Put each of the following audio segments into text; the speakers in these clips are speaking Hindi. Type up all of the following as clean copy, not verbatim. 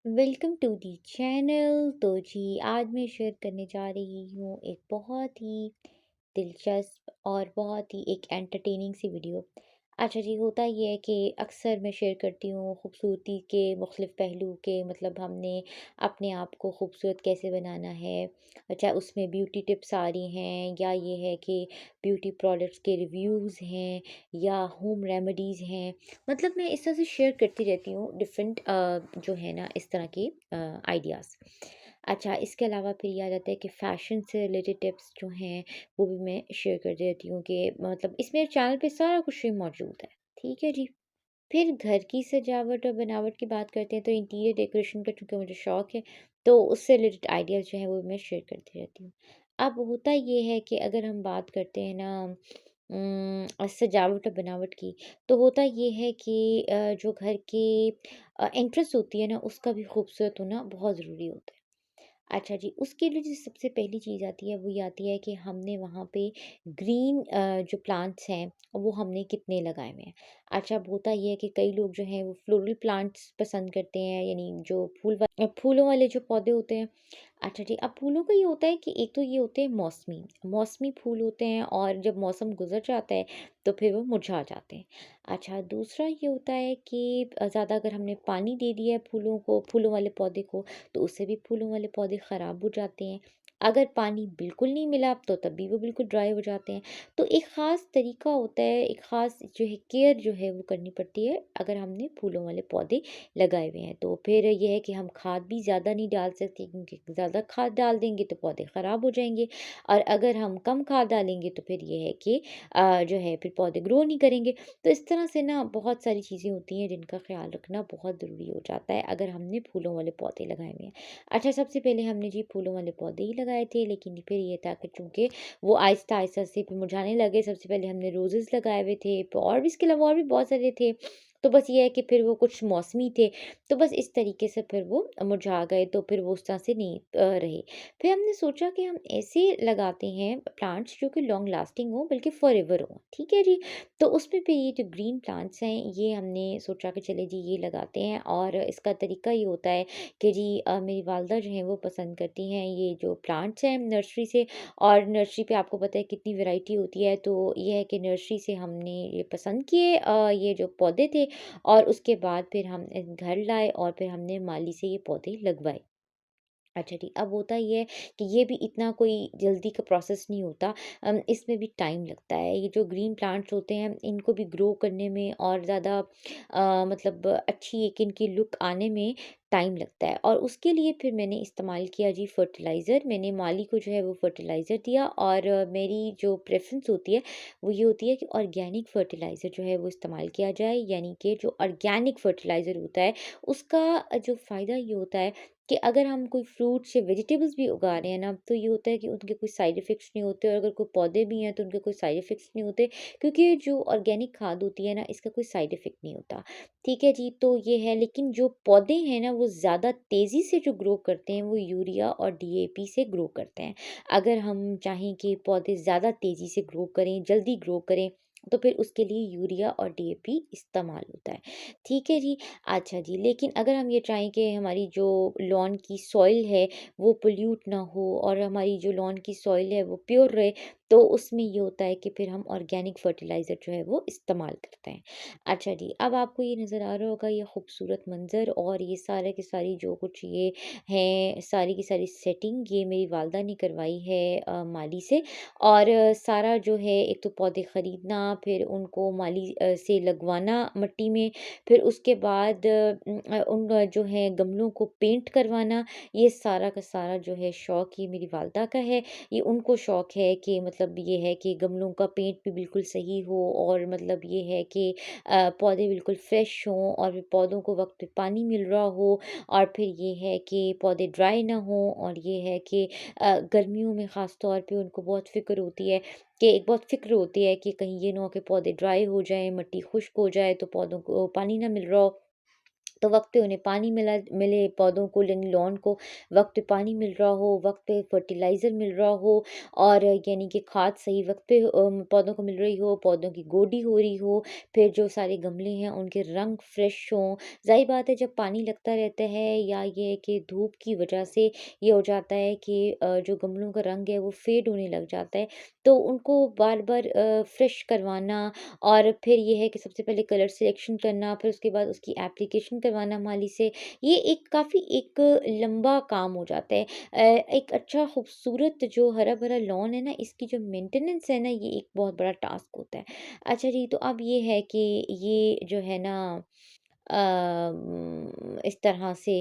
Welcome to the channel. तो जी आज मैं शेयर करने जा रही हूँ एक बहुत ही दिलचस्प और बहुत ही एक एंटरटेनिंग सी वीडियो। अच्छा जी, होता ये है कि अक्सर मैं शेयर करती हूँ खूबसूरती के मुख्तलिफ़ पहलू के, मतलब हमने अपने आप को खूबसूरत कैसे बनाना है। अच्छा, उसमें ब्यूटी टिप्स आ रही हैं या ये है कि ब्यूटी प्रोडक्ट्स के रिव्यूज़ हैं या होम रेमेडीज़ हैं। मतलब मैं इस तरह से शेयर करती रहती हूँ डिफरेंट जो है ना इस तरह के आइडियाज़। अच्छा, इसके अलावा फिर ये आ जाता है कि फ़ैशन से रिलेटेड टिप्स जो हैं वो भी मैं शेयर करती रहती हूँ कि मतलब इस मेरे चैनल पे सारा कुछ ही मौजूद है। ठीक है जी। फिर घर की सजावट और बनावट की बात करते हैं तो इंटीरियर डेकोरेशन का चूँकि मुझे शौक है, तो उससे रिलेटेड आइडियाज़ जो हैं वो मैं शेयर करती रहती हूँ। अब होता ये है कि अगर हम बात करते हैं ना सजावट और बनावट की, तो होता ये है कि जो घर की एंट्रेंस होती है ना उसका भी खूबसूरत होना बहुत ज़रूरी होता है। अच्छा जी, उसके लिए जो सबसे पहली चीज़ आती है वो ये आती है कि हमने वहाँ पे ग्रीन जो प्लांट्स हैं वो हमने कितने लगाए हुए हैं। अच्छा, अब होता ये है कि कई लोग जो हैं वो फ्लोरल प्लांट्स पसंद करते हैं, यानी जो फूलों वाले जो पौधे होते हैं। अच्छा जी, अब फूलों का ये होता है कि एक तो ये होते हैं मौसमी, मौसमी फूल होते हैं और जब मौसम गुज़र जाता है तो फिर वो मुरझा जाते हैं। अच्छा, दूसरा ये होता है कि ज़्यादा अगर हमने पानी दे दिया है फूलों को, फूलों वाले पौधे को, तो उससे भी फूलों वाले पौधे ख़राब हो जाते हैं। अगर पानी बिल्कुल नहीं मिला तो तब भी वो बिल्कुल ड्राई हो जाते हैं। तो एक ख़ास तरीका होता है, एक ख़ास जो है केयर जो है वो करनी पड़ती है अगर हमने फूलों वाले पौधे लगाए हुए हैं। तो फिर ये है कि हम खाद भी ज़्यादा नहीं डाल सकते, क्योंकि ज़्यादा खाद डाल देंगे तो पौधे ख़राब हो जाएँगे, और अगर हम कम खाद डालेंगे तो फिर ये है कि जो है फिर पौधे ग्रो नहीं करेंगे। तो इस तरह से ना बहुत सारी चीज़ें होती हैं जिनका ख़्याल रखना बहुत ज़रूरी हो जाता है अगर हमने फूलों वाले पौधे लगाए हुए हैं। अच्छा, सबसे पहले हमने जी फूलों वाले पौधे ही लगाए थे, लेकिन फिर ये था कि चूँकि वो आहिस्ता-आहिस्ता से फिर मुरझाने लगे। सबसे पहले हमने रोज़ेज़ लगाए हुए थे, और भी इसके अलावा और भी बहुत सारे थे। तो बस ये है कि फिर वो कुछ मौसमी थे, तो बस इस तरीके से फिर वो मुरझा गए, तो फिर वो उस तरह से नहीं रहे। फिर हमने सोचा कि हम ऐसे लगाते हैं प्लांट्स जो कि लॉन्ग लास्टिंग हो, बल्कि फॉरएवर हो। ठीक है जी। तो उसमें फिर ये जो ग्रीन प्लांट्स हैं ये हमने सोचा कि चले जी ये लगाते हैं, और इसका तरीका ये होता है कि जी मेरी वालदा जो हैं वो पसंद करती हैं ये जो प्लांट्स हैं नर्सरी से। और नर्सरी पे आपको पता है कितनी वैरायटी होती है, तो ये है कि नर्सरी से हमने ये पसंद किए ये जो पौधे थे, और उसके बाद फिर हम घर लाए और फिर हमने माली से ये पौधे लगवाए। अच्छा जी, अब होता ये है कि ये भी इतना कोई जल्दी का प्रोसेस नहीं होता। इसमें भी टाइम लगता है। ये जो ग्रीन प्लांट्स होते हैं इनको भी ग्रो करने में और ज़्यादा मतलब अच्छी एक इनकी लुक आने में टाइम लगता है, और उसके लिए फिर मैंने इस्तेमाल किया जी फर्टिलाइज़र। मैंने माली को जो है वो फर्टिलाइज़र दिया, और मेरी जो प्रेफ़रेंस होती है वो ये होती है कि ऑर्गेनिक फर्टिलाइज़र जो है वो इस्तेमाल किया जाए, यानी कि जो ऑर्गेनिक फर्टिलाइज़र होता है उसका जो फ़ायदा ये होता है कि अगर हम कोई फ्रूट्स या वेजिटेबल्स भी उगा रहे हैं ना, तो ये होता है कि उनके कोई साइड इफ़ेक्ट्स नहीं होते, और अगर कोई पौधे भी हैं तो उनके कोई साइड इफ़ेक्ट्स नहीं होते, क्योंकि जो ऑर्गेनिक खाद होती है ना इसका कोई साइड इफ़ेक्ट नहीं होता। ठीक है जी, तो ये है। लेकिन जो पौधे हैं ना वो ज़्यादा तेज़ी से जो ग्रो करते हैं वो यूरिया और डीएपी से ग्रो करते हैं। अगर हम चाहें कि पौधे ज़्यादा तेज़ी से ग्रो करें, जल्दी ग्रो करें, तो फिर उसके लिए यूरिया और डीएपी इस्तेमाल होता है। ठीक है जी। अच्छा जी, लेकिन अगर हम ये चाहें कि हमारी जो लॉन की सॉइल है वो पोल्यूट ना हो, और हमारी जो लॉन की सॉइल है वो प्योर रहे, तो उसमें ये होता है कि फिर हम ऑर्गेनिक फर्टिलाइज़र जो है वो इस्तेमाल करते हैं। अच्छा जी, अब आपको ये नज़र आ रहा होगा ये खूबसूरत मंज़र, और ये सारे की सारी जो कुछ ये हैं, सारी की सारी सेटिंग ये मेरी वालदा ने करवाई है माली से। और सारा जो है एक तो पौधे खरीदना, फिर उनको माली से लगवाना मिट्टी में, फिर उसके बाद उन जो है गमलों को पेंट करवाना, ये सारा का सारा जो है शौक ये मेरी वालदा का है। ये उनको शौक है कि मतलब ये है कि गमलों का पेंट भी बिल्कुल सही हो, और मतलब ये है कि पौधे बिल्कुल फ्रेश हों, और फिर पौधों को वक्त पे पानी मिल रहा हो, और फिर ये है कि पौधे ड्राई ना हों, और ये है कि गर्मियों में ख़ास तौर पे उनको बहुत फ़िक्र होती है कि एक बहुत फ़िक्र होती है कि कहीं ये ना हो कि पौधे ड्राई हो जाएँ, मिट्टी खुश्क हो जाए तो पौधों को पानी ना मिल रहा हो। तो वक़्त पे उन्हें पानी मिले पौधों को यानी लॉन को वक़्त पे पानी मिल रहा हो, वक़्त पे फर्टिलाइज़र मिल रहा हो और यानी कि खाद सही वक़्त पे पौधों को मिल रही हो, पौधों की गोडी हो रही हो, फिर जो सारे गमले हैं उनके रंग फ्रेश हों। ज़ाहिर बात है जब पानी लगता रहता है या ये है कि धूप की वजह से ये हो जाता है कि जो गमलों का रंग है वो फ़ेड होने लग जाता है, तो उनको बार-बार फ्रेश करवाना और फिर ये है कि सबसे पहले कलर सिलेक्शन करना, फिर उसके बाद उसकी एप्लीकेशन करवाना माली से, ये एक काफ़ी एक लंबा काम हो जाता है। एक अच्छा खूबसूरत जो हरा-भरा लॉन है ना, इसकी जो मेंटेनेंस है ना, ये एक बहुत बड़ा टास्क होता है। अच्छा जी, तो अब ये है कि ये जो है ना इस तरह से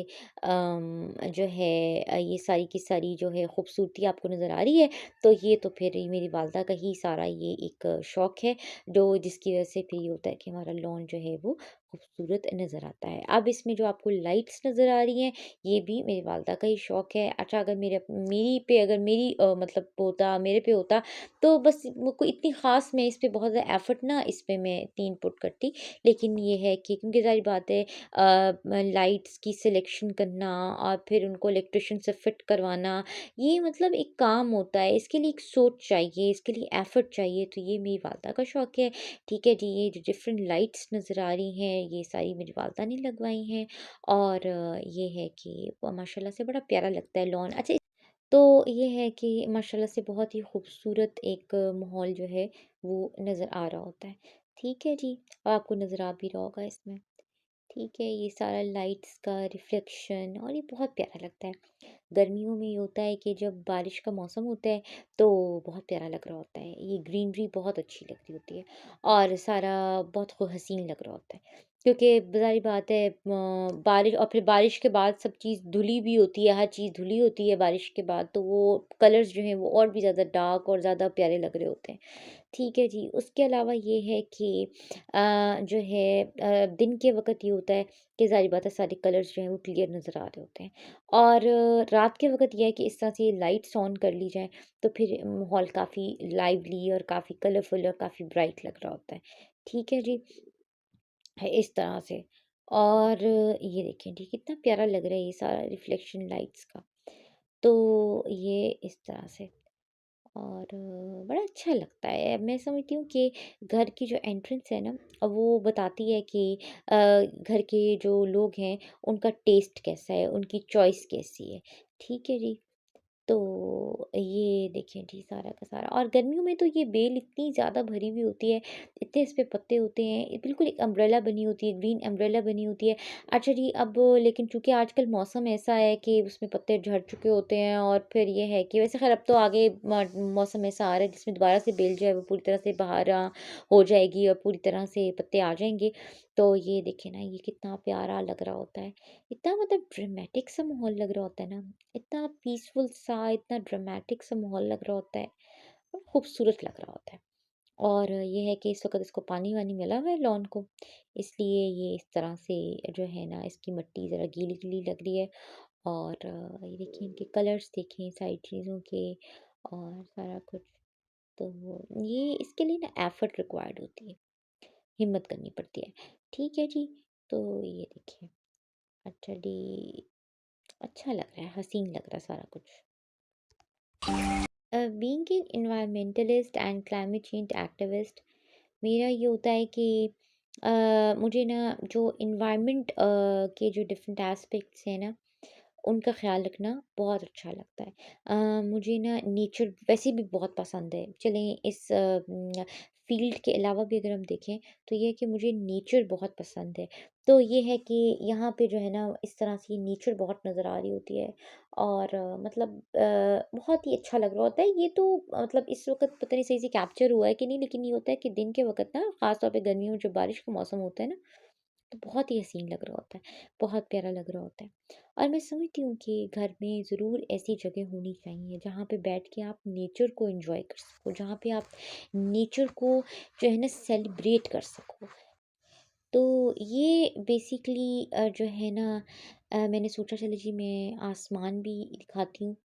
जो है ये सारी की सारी जो है खूबसूरती आपको नज़र आ रही है, तो ये तो फिर ये मेरी वालदा का ही सारा ये एक शौक है, जो जिसकी वजह से फिर ये होता है कि हमारा लॉन जो है वो खूबसूरत नज़र आता है। अब इसमें जो आपको लाइट्स नज़र आ रही हैं, ये भी मेरी वालदा का ही शौक है। अच्छा अगर मेरी पे अगर मेरी मतलब होता मेरे पे होता, तो बस वो कोई इतनी ख़ास मैं इस पे बहुत ज़्यादा एफ़र्ट ना इस पे मैं नहीं पुट करती। लेकिन ये है कि क्योंकि ज़ाहिर बात है लाइट्स की सिलेक्शन करना और फिर उनको इलेक्ट्रिशियन से फिट करवाना, ये मतलब एक काम होता है, इसके लिए एक सोच चाहिए, इसके लिए एफर्ट चाहिए, तो ये मेरी वालदा का शौक है। ठीक है जी, ये जो डिफरेंट लाइट्स नज़र आ रही हैं, ये सारी मेरी वालदा ने लगवाई हैं और ये है कि माशाल्लाह से बड़ा प्यारा लगता है लॉन। अच्छा तो ये है कि माशाल्लाह से बहुत ही खूबसूरत एक माहौल जो है वो नज़र आ रहा होता है। ठीक है जी, और आपको नज़र आ भी रहा होगा इसमें। ठीक है, ये सारा लाइट्स का रिफ्लेक्शन और ये बहुत प्यारा लगता है। गर्मियों में ये होता है कि जब बारिश का मौसम होता है तो बहुत प्यारा लग रहा होता है। ये ग्रीनरी बहुत अच्छी लगती होती है और सारा बहुत हसीन लग रहा होता है। क्योंकि ज़ाहिर बात है बारिश और फिर बारिश के बाद सब चीज़ धुली भी होती है, हर चीज़ धुली होती है बारिश के बाद, तो वो कलर्स जो हैं वो और भी ज़्यादा डार्क और ज़्यादा प्यारे लग रहे होते हैं। ठीक है जी, उसके अलावा ये है कि जो है दिन के वक़्त ये होता है कि ज़ाहिर बात है सारे कलर्स जो हैं वो क्लियर नज़र आ रहे होते हैं और रात के वक़्त ये है कि इस तरह से लाइट्स ऑन कर ली जाएँ तो फिर माहौल काफ़ी लाइवली और काफ़ी कलरफुल और काफ़ी ब्राइट लग रहा होता है। ठीक है जी, है इस तरह से और ये देखें जी कितना प्यारा लग रहा है ये सारा रिफ्लेक्शन लाइट्स का। तो ये इस तरह से और बड़ा अच्छा लगता है। मैं समझती हूँ कि घर की जो एंट्रेंस है ना, वो बताती है कि घर के जो लोग हैं, उनका टेस्ट कैसा है, उनकी चॉइस कैसी है। ठीक है जी। तो ये देखें जी सारा का सारा और गर्मियों में तो ये बेल इतनी ज़्यादा भरी हुई होती है, इतने इस पे पत्ते होते हैं, ये बिल्कुल एक अम्ब्रेला बनी होती है, ग्रीन अम्ब्रेला बनी होती है। अच्छा जी, अब लेकिन चूँकि आजकल मौसम ऐसा है कि उसमें पत्ते झड़ चुके होते हैं और फिर ये है कि वैसे ख़ैर अब तो आगे मौसम ऐसा आ रहा है जिसमें दोबारा से बेल जो है वो पूरी तरह से बाहर हो जाएगी और पूरी तरह से पत्ते आ जाएँगे। तो ये देखें ना, ये कितना प्यारा लग रहा होता है। इतना मतलब ड्रामेटिक सा माहौल लग रहा होता है ना, इतना पीसफुल सा, इतना ड्रामेटिक सा माहौल लग रहा होता है और खूबसूरत लग रहा होता है। और ये है कि इस वक़्त इसको पानी-वानी मिला हुआ है लॉन को, इसलिए ये इस तरह से जो है ना इसकी मिट्टी ज़रा गीली-गीली लग रही है और ये देखिए इनके कलर्स देखें सारी चीज़ों के और सारा कुछ। तो ये इसके लिए ना एफ़र्ट रिक्वायर्ड होती है, हिम्मत करनी पड़ती है। ठीक है जी, तो ये देखिए अच्छा जी, अच्छा लग रहा है, हसीन लग रहा है सारा कुछ। Being an environmentalist and climate change activist, मेरा ये होता है कि मुझे ना जो इन्वायरमेंट के जो डिफरेंट एस्पेक्ट्स हैं ना, उनका ख़्याल रखना बहुत अच्छा लगता है। मुझे ना नेचर वैसे भी बहुत पसंद है। चलें इस फ़ील्ड के अलावा भी अगर हम देखें तो ये है कि मुझे नेचर बहुत पसंद है। तो ये है कि यहाँ पे जो है ना इस तरह से नेचर बहुत नज़र आ रही होती है और मतलब बहुत ही अच्छा लग रहा होता है। ये तो मतलब इस वक़्त पता नहीं सही से कैप्चर हुआ है कि नहीं, लेकिन ये होता है कि दिन के वक़्त ना ख़ास तौर पे गर्मियों में जब बारिश का मौसम होता है ना, तो बहुत ही हसीन लग रहा होता है, बहुत प्यारा लग रहा होता है। और मैं समझती हूँ कि घर में ज़रूर ऐसी जगह होनी चाहिए जहाँ पे बैठ के आप नेचर को एंजॉय कर सको, जहाँ पे आप नेचर को जो है ना सेलिब्रेट कर सको। तो ये बेसिकली जो है ना मैंने सोचा चलो जी मैं आसमान भी दिखाती हूँ।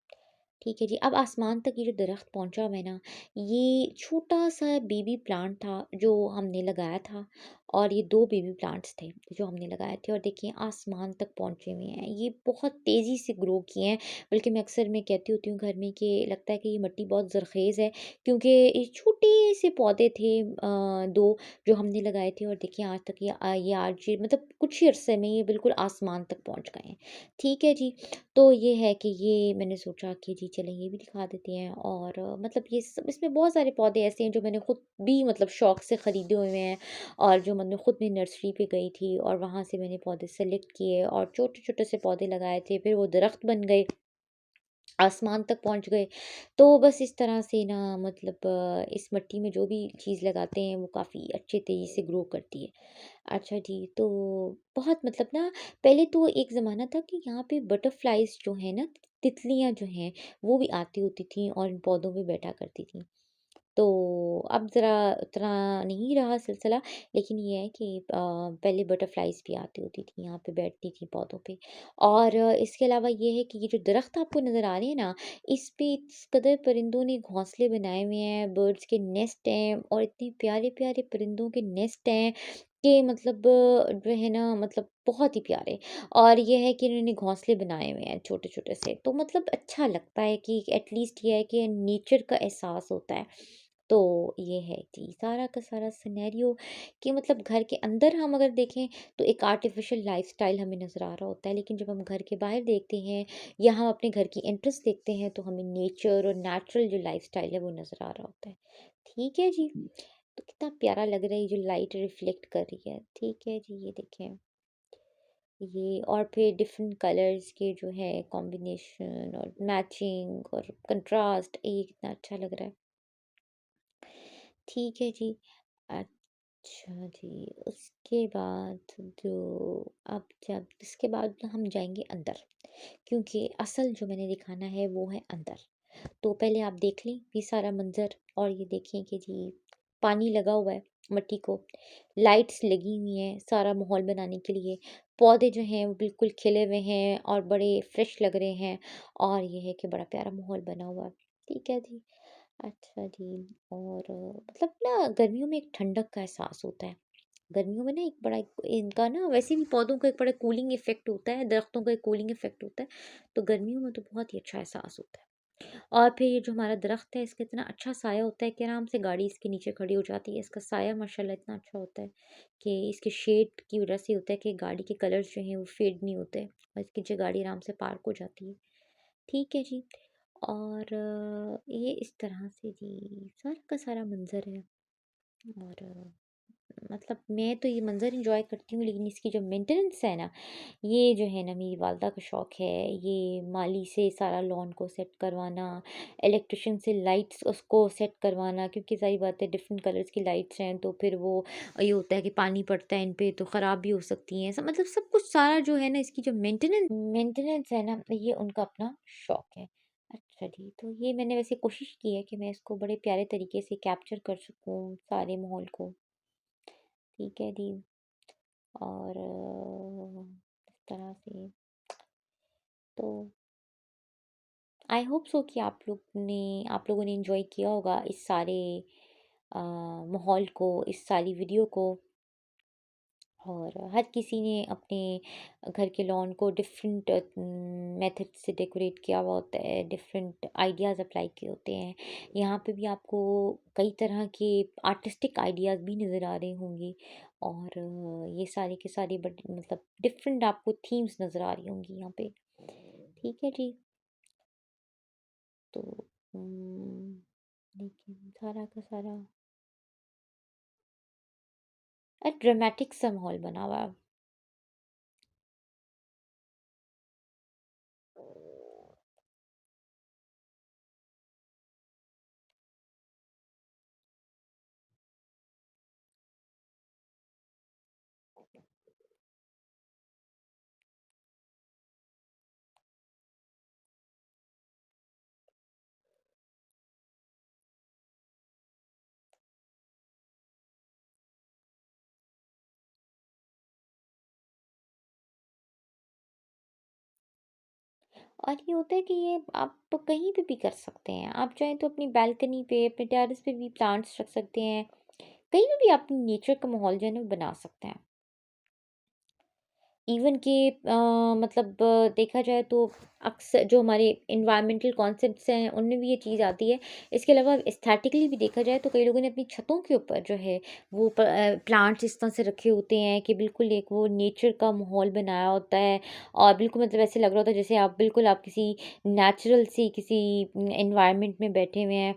ठीक है जी, अब आसमान तक ये जो दरख्त पहुँचा हुआ है ना, ये छोटा-सा बेबी प्लांट था जो हमने लगाया था, और ये 2 बेबी प्लांट्स थे जो हमने लगाए थे, और देखिए आसमान तक पहुँचे हुए हैं। ये बहुत तेज़ी से ग्रो किए हैं, बल्कि मैं कहती होती हूँ घर में कि लगता है कि ये मिट्टी बहुत ज़रख़ेज़ है, क्योंकि ये छोटे से पौधे थे 2 जो हमने लगाए थे, और देखिए आज तक ये आज ये मतलब कुछ ही अरसे में ये बिल्कुल आसमान तक पहुँच गए हैं। ठीक है जी। तो ये है कि ये मैंने सोचा कि जी चलें ये भी दिखा देते हैं, और मतलब ये सब इसमें बहुत सारे पौधे ऐसे हैं जो मैंने खुद भी मतलब शौक से ख़रीदे हुए हैं, और जो मैंने खुद भी नर्सरी पे गई थी और वहाँ से मैंने पौधे सेलेक्ट किए और छोटे-छोटे से पौधे लगाए थे, फिर वो दरख्त बन गए, आसमान तक पहुँच गए। तो बस इस तरह से ना मतलब इस मिट्टी में जो भी चीज़ लगाते हैं वो काफ़ी अच्छे तेज़ी से ग्रो करती है। अच्छा जी, तो बहुत मतलब ना पहले तो एक ज़माना था कि यहाँ पे बटरफ्लाइज़ जो हैं ना, तितलियाँ जो हैं, वो भी आती होती थीं और इन पौधों पे बैठा करती थीं। तो अब ज़रा उतना नहीं रहा सिलसिला, लेकिन ये है कि पहले बटरफ्लाइज़ भी आती होती थी, यहाँ पे बैठती थी पौधों पे। और इसके अलावा ये है कि ये जो दरख्त आपको नज़र आ रहे हैं ना, इस पे इस कदर परिंदों ने घोंसले बनाए हुए हैं, बर्ड्स के नेस्ट हैं, और इतने प्यारे-प्यारे परिंदों के नेस्ट हैं कि मतलब जो है ना मतलब बहुत ही प्यारे। और ये है कि इन्होंने घोंसले बनाए हुए हैं छोटे-छोटे से, तो मतलब अच्छा लगता है कि एटलीस्ट ये है कि नेचर का एहसास होता है। तो ये है जी, सारा का सारा सिनेरियो कि मतलब घर के अंदर हम अगर देखें तो एक आर्टिफ़िशियल लाइफ़स्टाइल हमें नज़र आ रहा होता है, लेकिन जब हम घर के बाहर देखते हैं या हम अपने घर की एंट्रेंस देखते हैं तो हमें नेचर और नेचुरल जो लाइफ़स्टाइल है वो नज़र आ रहा होता है। ठीक है जी, तो कितना प्यारा लग रहा है ये जो लाइट रिफ्लेक्ट कर रही है। ठीक है जी, ये देखें, ये और फिर डिफरेंट कलर्स के जो है कॉम्बिनेशन और मैचिंग और कंट्रास्ट, ये कितना अच्छा लग रहा है। ठीक है जी। अच्छा जी, उसके बाद जो अब जब इसके बाद हम जाएँगे अंदर, क्योंकि असल जो मैंने दिखाना है वो है अंदर। तो पहले आप देख लें ये सारा मंज़र, और ये देखें कि जी पानी लगा हुआ है मिट्टी को, लाइट्स लगी हुई हैं सारा माहौल बनाने के लिए, पौधे जो हैं वो बिल्कुल खिले हुए हैं और बड़े फ्रेश लग रहे हैं, और ये है कि बड़ा प्यारा माहौल बना हुआ है। ठीक है जी। अच्छा जी, और मतलब ना गर्मियों में एक ठंडक का एहसास होता है। गर्मियों में ना एक बड़ा इनका ना वैसे भी पौधों का एक बड़ा कूलिंग इफ़ेक्ट होता है, दरख्तों का एक कूलिंग इफ़ेक्ट होता है, तो गर्मियों में तो बहुत ही अच्छा एहसास होता है। और फिर ये जो हमारा दरख्त है इसका इतना अच्छा साया होता है कि आराम से गाड़ी इसके नीचे खड़ी हो जाती है। इसका साया माशाल्लाह इतना अच्छा होता है कि इसके शेड की वज़ह से होता है कि गाड़ी के कलर्स जो हैं वो फेड नहीं होते, और इसकी जो गाड़ी आराम से पार्क हो जाती है। ठीक है जी। और ये इस तरह से जी सारा का सारा मंज़र है, और मतलब मैं तो ये मंज़र एन्जॉय करती हूँ, लेकिन इसकी जो मेंटेनेंस है ना, ये जो है ना मेरी वालदा का शौक है। ये माली से सारा लॉन को सेट करवाना, इलेक्ट्रिशियन से लाइट्स उसको सेट करवाना, क्योंकि ज़ाहिर बात है डिफरेंट कलर्स की लाइट्स हैं, तो फिर वो ये होता है कि पानी पड़ता है इन पे तो ख़राब भी हो सकती हैं। सब मतलब सब कुछ सारा जो है ना इसकी जो मेंटेनेंस है ना, ये उनका अपना शौक है। अच्छा जी, तो ये मैंने वैसे कोशिश की है कि मैं इसको बड़े प्यारे तरीके से कैप्चर कर सकूँ सारे माहौल को। ठीक है जी। और इस तरह से तो आई होप सो कि आप लोगों ने एंजॉय किया होगा इस सारे माहौल को, इस सारी वीडियो को, और हर किसी ने अपने घर के लॉन को डिफरेंट मेथड से डेकोरेट किया हुआ होता है, डिफरेंट आइडियाज़ अप्लाई किए होते हैं। यहाँ पे भी आपको कई तरह के आर्टिस्टिक आइडियाज़ भी नज़र आ रहे होंगे, और ये सारे के सारे बट मतलब डिफरेंट आपको थीम्स नज़र आ रही होंगी यहाँ पे। ठीक है जी। तो लेकिन सारा का सारा ड्रामेटिक सा माहौल बना हुआ है। और ये होता है कि ये आप कहीं पे भी कर सकते हैं। आप चाहें तो अपनी बालकनी पे, अपने टेरेस पे भी प्लांट्स रख सकते हैं। कहीं पे भी आप नेचर का माहौल जो है ना वो बना सकते हैं। इवन कि मतलब देखा जाए तो अक्सर जो हमारे एनवायरमेंटल कॉन्सेप्ट्स हैं उनमें भी ये चीज़ आती है। इसके अलावा एस्थेटिकली भी देखा जाए तो कई लोगों ने अपनी छतों के ऊपर जो है वो प्लांट्स इस तरह से रखे होते हैं कि बिल्कुल एक वो नेचर का माहौल बनाया होता है और बिल्कुल मतलब ऐसे लग रहा होता है जैसे आप बिल्कुल आप किसी नेचुरल सी किसी एनवायरनमेंट में बैठे हुए हैं।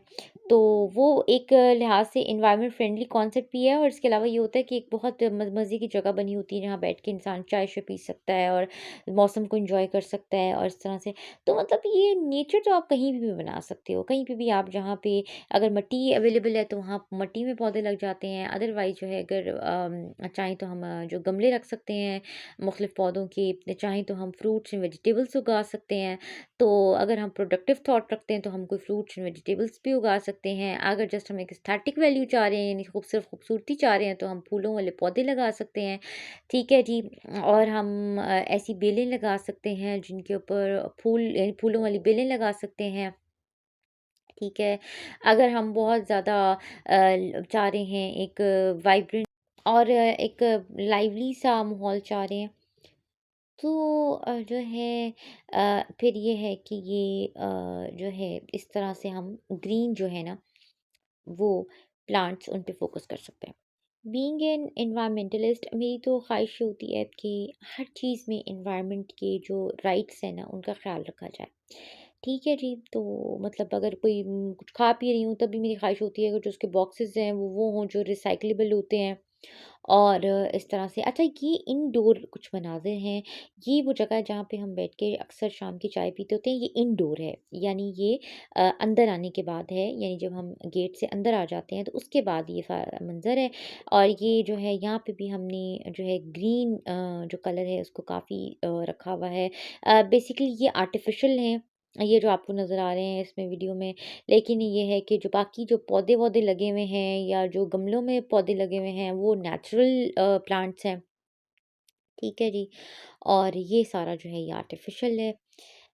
तो वो एक लिहाज से एनवायरनमेंट फ्रेंडली कॉन्सेप्ट भी है और इसके अलावा ये होता है कि एक बहुत मज़े की जगह बनी होती है जहाँ बैठ के इंसान चाय पी सकता है और मौसम को एंजॉय कर सकता है और इस तरह से। तो मतलब ये नेचर तो आप कहीं भी बना सकते हो, कहीं पे भी आप जहाँ पे अगर मिट्टी अवेलेबल है तो वहाँ मिट्टी में पौधे लग जाते हैं। अदरवाइज़ जो है अगर चाहें तो हम जो गमले रख सकते हैं मुख्तलिफ़ पौधों के, चाहें तो हम फ्रूट्स एंड वेजिटेबल्स उगा सकते हैं। तो अगर हम प्रोडक्टिव थॉट रखते हैं तो हम कोई फ्रूट्स एंड वेजिटेबल्स भी उगा सकते हैं। अगर जस्ट हम एक एस्थेटिक वैल्यू चाह रहे हैं यानी सिर्फ़ खूबसूरती चाह रहे हैं तो हम फूलों वाले पौधे लगा सकते हैं। ठीक है जी। और हम ऐसी बेलें लगा सकते हैं जिनके ऊपर फूल यानी फूलों वाली बेलें लगा सकते हैं। ठीक है। अगर हम बहुत ज़्यादा चाह रहे हैं एक वाइब्रेंट और एक लाइवली सा माहौल चाह रहे हैं तो जो है फिर ये है कि ये जो है इस तरह से हम ग्रीन जो है ना वो प्लांट्स उन पे फोकस कर सकते हैं। बीइंग एन एनवायरमेंटलिस्ट मेरी तो ख्वाहिश होती है कि हर चीज़ में एनवायरनमेंट के जो राइट्स हैं ना उनका ख्याल रखा जाए। ठीक है जी, तो मतलब अगर कोई कुछ खा पी रही हूँ तब भी मेरी ख्वाहिश होती है कि जो उसके बॉक्सेस हैं वो हों जो रिसाइक्लेबल होते हैं। और इस तरह से अच्छा ये इनडोर कुछ मनाज़िर हैं, ये वो जगह है जहाँ पे हम बैठ के अक्सर शाम की चाय पीते होते हैं, ये इनडोर है। यानी ये अंदर आने के बाद है, यानी जब हम गेट से अंदर आ जाते हैं तो उसके बाद ये मंज़र है। और ये जो है यहाँ पे भी हमने जो है ग्रीन जो कलर है उसको काफ़ी रखा हुआ है। बेसिकली ये आर्टिफ़िशियल हैं, ये जो आपको नज़र आ रहे हैं इसमें वीडियो में। लेकिन ये है कि जो बाकी जो पौधे-वौधे लगे हुए हैं या जो गमलों में पौधे लगे हुए हैं वो नेचुरल प्लांट्स हैं। ठीक है जी। और ये सारा जो है ये आर्टिफ़िशियल है।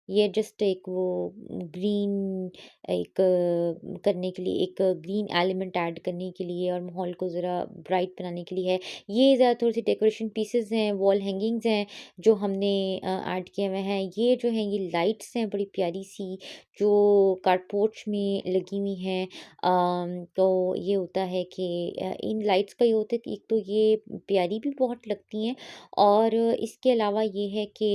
ये जस्ट एक वो ग्रीन एक करने के लिए एक ग्रीन एलिमेंट ऐड करने के लिए और माहौल को ज़रा ब्राइट बनाने के लिए है। ये ज़रा थोड़ी-सी डेकोरेशन पीसेस हैं, वॉल हैंगिंग्स हैं जो हमने ऐड किए हुए हैं। ये जो हैं ये लाइट्स हैं बड़ी प्यारी-सी जो कार्डबोर्ड्स में लगी हुई हैं। तो ये होता है कि इन लाइट्स का ये होता है कि एक तो ये प्यारी भी बहुत लगती हैं और इसके अलावा ये है कि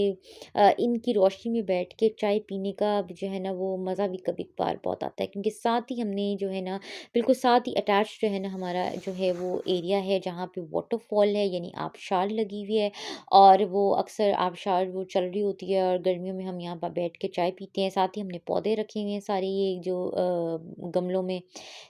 इनकी रोशनी में बैठ के चाय पीने का भी जो है ना वो मज़ा भी कभी-कभार बहुत आता है क्योंकि साथ ही हमने जो है ना बिल्कुल साथ ही अटैच जो है ना हमारा जो है वो एरिया है जहाँ पे वाटरफॉल है यानी आबशार लगी हुई है और वो अक्सर आबशार वो चल रही होती है और गर्मियों में हम यहाँ पर बैठ के चाय पीते हैं। साथ ही हमने पौधे रखे हुए हैं सारे ये जो गमलों में।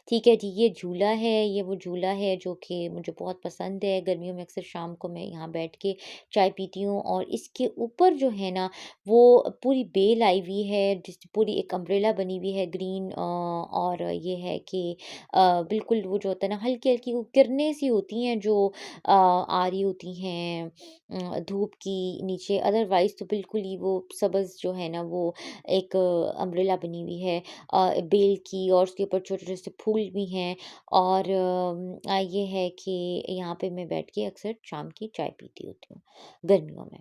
ठीक है जी, ये झूला है, ये वो झूला है जो कि मुझे बहुत पसंद है। गर्मियों में अक्सर शाम को मैं यहाँ बैठ के चाय पीती हूँ और इसके ऊपर जो है ना वो पूरी बेल आई हुई है जिस पूरी एक अम्ब्रेला बनी हुई है ग्रीन और ये है कि बिल्कुल वो जो होता है ना हल्की-हल्की वो किरणें सी होती हैं जो आ रही होती हैं धूप की नीचे अदरवाइज़ तो बिल्कुल ही वो सब्ज़ जो है ना वो एक अम्ब्रेला बनी हुई है बेल की और उसके ऊपर छोटे-छोटे से फूल भी हैं और ये है कि यहाँ पे मैं बैठ के अक्सर शाम की चाय पीती होती हूँ, गर्मियों में।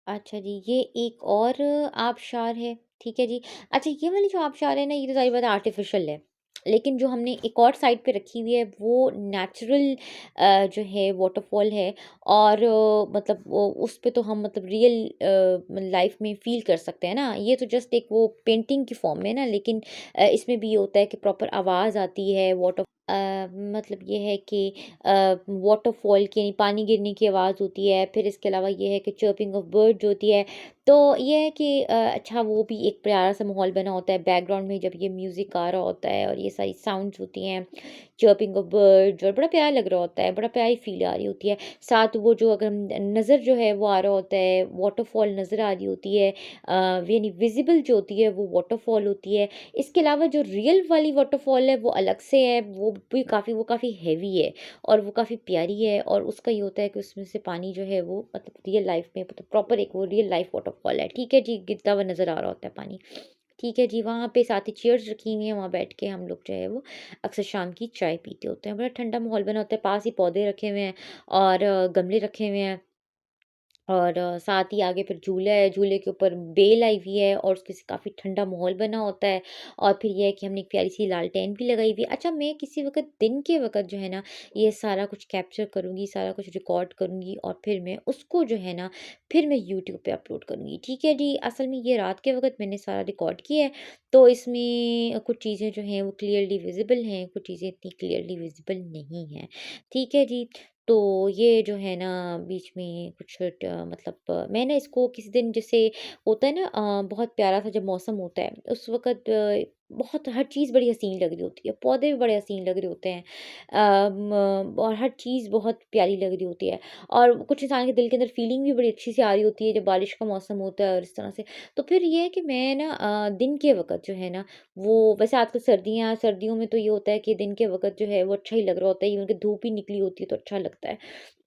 अच्छा जी, ये एक और आबशार है, ठीक है जी। अच्छा ये वाली जो आबशार है ना, ये तो ज़ाहिर बात है आर्टिफ़िशियल है। लेकिन जो हमने एक और साइड पे रखी हुई है वो नेचुरल जो है वॉटरफॉल है और मतलब वो उस पे तो हम मतलब रियल लाइफ़ में फ़ील कर सकते हैं ना। ये तो जस्ट एक वो पेंटिंग की फ़ॉर्म में है ना, लेकिन इसमें भी ये होता है कि प्रॉपर आवाज़ आती है मतलब ये है कि वाटरफॉल की यानी पानी गिरने की आवाज़ होती है। फिर इसके अलावा ये है कि चर्पिंग ऑफ बर्ड जो होती है। तो ये है कि अच्छा वो भी एक प्यारा सा माहौल बना होता है बैकग्राउंड में जब ये म्यूज़िक आ रहा होता है और ये सारी साउंड्स होती हैं, चर्पिंग ऑफ बर्ड्स और बड़ा प्यारा लग रहा होता है, बड़ा प्यारी फ़ील आ रही होती है। साथ वो जो अगर नज़र जो है वो आ रहा होता है, वाटरफॉल नज़र आ रही होती है यानी विज़िबल जो होती है वो वाटरफॉल होती है। इसके अलावा जो रियल वाली वाटरफॉल है वो अलग से है, वो काफ़ी हेवी है और वो काफ़ी प्यारी है और उसका ये होता है कि उसमें से पानी जो है वो मतलब रियल लाइफ़ में मतलब प्रॉपर एक वो रियल लाइफ़ वाटरफॉल वॉटरफॉल है, ठीक है जी, गिरता हुआ नज़र आ रहा होता है पानी। ठीक है जी, वहाँ पे साथ ही चेयर्स रखी हुई हैं, वहाँ बैठ के हम लोग जो है वो अक्सर शाम की चाय पीते होते हैं। बड़ा ठंडा माहौल बना होता है, पास ही पौधे रखे हुए हैं और गमले रखे हुए हैं। और साथ ही आगे फिर झूला है, झूले के ऊपर बेल आई हुई है और उसके से काफ़ी ठंडा माहौल बना होता है। और फिर ये है कि हमने एक प्यारी-सी लालटेन भी लगाई हुई है। अच्छा, मैं किसी वक़्त दिन के वक़्त जो है ना, ये सारा कुछ कैप्चर करूँगी, सारा कुछ रिकॉर्ड करूँगी और फिर मैं उसको जो है ना, फिर मैं यूट्यूब पे अपलोड करूँगी। ठीक है जी, असल में ये रात के वक़्त मैंने सारा रिकॉर्ड किया है, तो इसमें कुछ चीज़ें जो हैं वो क्लियरली विज़िबल हैं, कुछ चीज़ें इतनी क्लियरली विज़िबल नहीं हैं। ठीक है जी। तो ये जो है ना बीच में कुछ मतलब मैं ना इसको किसी दिन जैसे होता है ना बहुत प्यारा सा जब मौसम होता है उस वक़्त बहुत हर चीज़ बड़ी हसीन लग रही होती है, पौधे भी बड़े हसीन लग रहे होते हैं। और हर चीज़ बहुत प्यारी लग रही होती है और कुछ इंसान के दिल के अंदर फीलिंग भी बड़ी अच्छी सी आ रही होती है जब बारिश का मौसम होता है और इस तरह से। तो फिर ये है कि मैं ना दिन के वक़्त जो है ना वो वैसे आजकल सर्दियों में तो ये होता है कि दिन के वक़्त जो है वो अच्छा ही लग रहा होता है, इवन कि धूप ही निकली होती है तो अच्छा लगता है।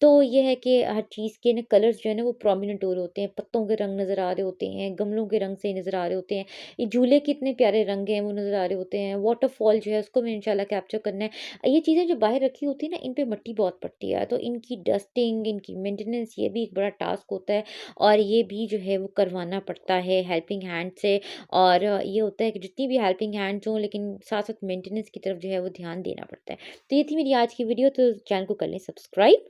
तो ये है कि हर चीज़ के ना कलर्स जो है ना वो प्रोमिनेंट हो रहे होते हैं, पत्तों के रंग नज़र आ रहे होते हैं, गमलों के रंग सही नज़र आ रहे होते हैं। ये झूले के इतने प्यारे रंग हैं वो नज़र आ रहे होते हैं, वाटरफॉल जो है उसको मैंने इंशाल्लाह कैप्चर करना है। ये चीज़ें जो बाहर रखी होती है ना इन पे मिट्टी बहुत पड़ती है, तो इनकी डस्टिंग, इनकी मेंटेनेंस ये भी एक बड़ा टास्क होता है और ये भी जो है वो करवाना पड़ता है हेल्पिंग हैंड से। और ये होता है कि जितनी भी हेल्पिंग हैंड्स हों लेकिन साथ-साथ मेंटेनेंस की तरफ जो है वो ध्यान देना पड़ता है। तो ये थी मेरी आज की वीडियो, तो चैनल को कर लें सब्सक्राइब।